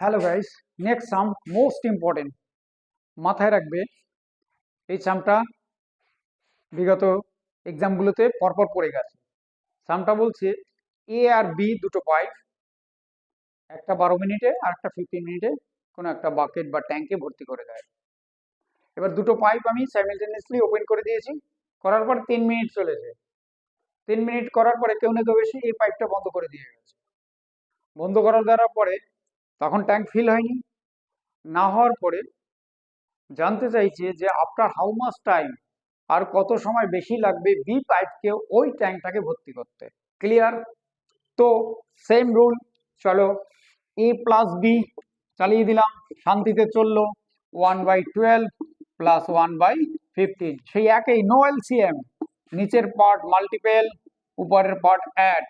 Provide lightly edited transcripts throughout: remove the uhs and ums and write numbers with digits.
Hello guys, next সাম most important. মাথায় রাখবে, এই সামটা বিগত এক্সামগুলোতে পরপর পড়ে গেছে। সামটা বলছে এ আর বি দুটো পাইপ, একটা 12 মিনিটে আর একটা 15 মিনিটে কোনো একটা বাকেট বা ট্যাঙ্কে ভর্তি করে দেয়। এবার দুটো পাইপ আমি সাইমেলটেনিয়াসলি ওপেন করে দিয়েছি, করার পর 3 মিনিট চলেছে। 3 মিনিট করার পরে কেউ না কেউ এসে এই পাইপটা বন্ধ করে দিয়ে গেছে। বন্ধ করার দেওয়ার পরে তখন ট্যাঙ্ক ফিল হয়নি। না হওয়ার পরে জানতে চাইছে যে আফটার হাউ মাস টাইম, আর কত সময় বেশি লাগবে বি পাইপকে ওই ট্যাঙ্কটাকে ভর্তি করতে। ক্লিয়ার? তো সেম রুল, চলো এ প্লাস বি চালিয়ে দিলাম, শান্তিতে চললো। 1/12 প্লাস 1/15, সেই একই, নো এলসিএম। নিচের পার্ট মাল্টিপেল, উপরের পার্ট অ্যাড।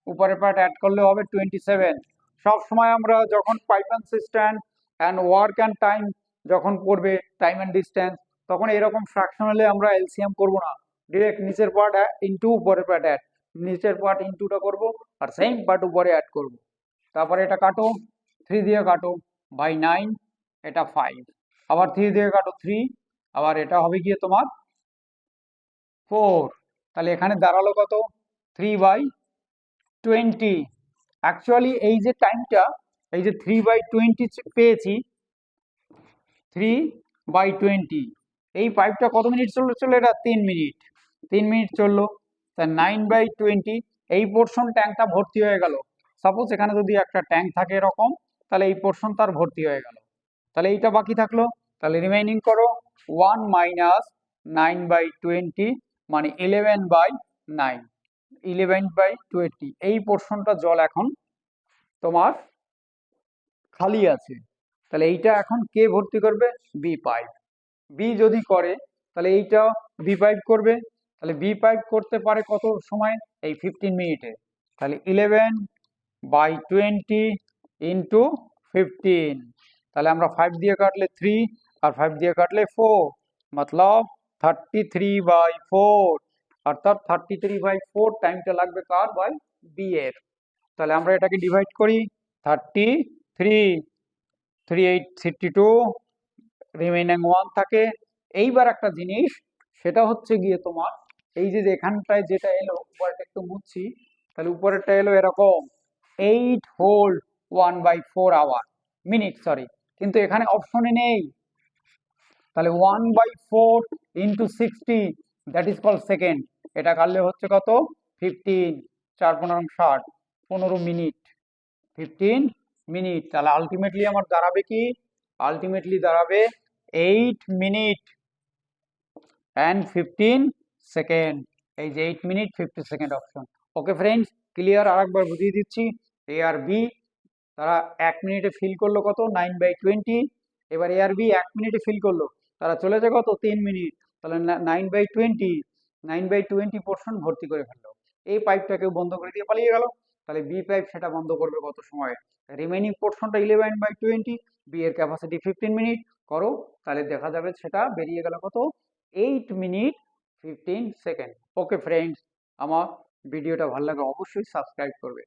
উপরের পার্ট অ্যাড করলে হবে 27। সব সময় আমরা যখন pipe and system and work and time যখন পড়বে, টাইম অ্যান্ড ডিস্টেন্স, তখন এরকম ফ্র্যাকশনালে আমরা এলসিএম করবো না, ডিরেক্ট নিচের পার্ট ইন্টু উপরের পার্ট অ্যাড। নিচের পার্ট ইন্টুটা করবো আর সেম পার্ট উপরে অ্যাড করবো। তারপরে এটা কাটো, 3 দিয়ে কাটো, বাই 9, এটা 5, আবার 3 দিয়ে কাটো 3, আবার এটা হবে গিয়ে তোমার 4। তাহলে এখানে দাঁড়ালো কত? 3/20। অ্যাকচুয়ালি এই যে টাইমটা, এই যে 3/20 পেয়েছি, 3/20, এই পাইপটা কত মিনিট চললো? এটা 3 মিনিট। 3 মিনিট চললো, তা 9/20, এই পোর্শন ট্যাঙ্কটা ভর্তি হয়ে গেল। সাপোজ এখানে যদি একটা ট্যাঙ্ক থাকে এরকম, তাহলে এই পোর্শন তার ভর্তি হয়ে গেল। তাহলে এইটা বাকি থাকলো, তাহলে রিমাইনিং করো 1 মাইনাস 9/20, মানে 11/9, 11/20। এই পোর্শনটা জল এখন তোমার খালি আছে। তাহলে এইটা এখন কে ভর্তি করবে? B pipe. বি যদি করে তাহলে এইটা বি পাইপ করবে। তাহলে বি পাইপ করতে পারে কত সময়? এই 15 মিনিটে। তাহলে 11/20 ইন্টু 15। তাহলে আমরা 5 দিয়ে কাটলে 3 আর 5 দিয়ে কাটলে 4, মতলব 33/4। অর্থাৎ 33/4 টাইমটা লাগবে কার? বাই বি এর। তাহলে আমরা এটাকে ডিভাইড করি, 33, 3 8 62, রিমেইনিং 1 থাকে। এইবার একটা জিনিস, সেটা হচ্ছে গিয়ে তোমার এই যে এখানটায় যেটা এলো, উপরেরটা একটু মুছছি, তাহলে উপরেরটা এলো এরকম 8 হোল 1/4 আওয়ার, মিনিট সরি, কিন্তু এখানে অপশনে নেই। তাহলে 1/4 into 60, that is call second. এটা কাটলে হচ্ছে কত? 15, 4 15 60, 15 মিনিট, 15 মিনিট। তাহলে আলটিমেটলি আমার দাঁড়াবে কি? আলটিমেটলি দাঁড়াবে 8 মিনিট অ্যান্ড 15 সেকেন্ড। এই যে 8 minute 50 second option. Okay friends, clear? আর একবার বুঝিয়ে দিচ্ছি, এ আর বি তারা 1 মিনিটে ফিল করলো কত? 9/20। এবার এ আর বি 1 মিনিটে ফিল করলো, তারা চলেছে কত? 3 মিনিট। তাহলে 9/20, 9/20 পোর্শন ভর্তি করে ফেললো। এই পাইপটাকেও বন্ধ করে দিয়ে পালিয়ে গেল। তাহলে বি পাইপ সেটা বন্ধ করবে কত সময়? রিমেইনিং পোর্শনটা 11/20, বি এর ক্যাপাসিটি 15 মিনিট করো, তাহলে দেখা যাবে সেটা বেরিয়ে গেল কত? 8 মিনিট 15 সেকেন্ড। ওকে ফ্রেন্ডস, আমার ভিডিওটা ভালো লাগে অবশ্যই সাবস্ক্রাইব করবে।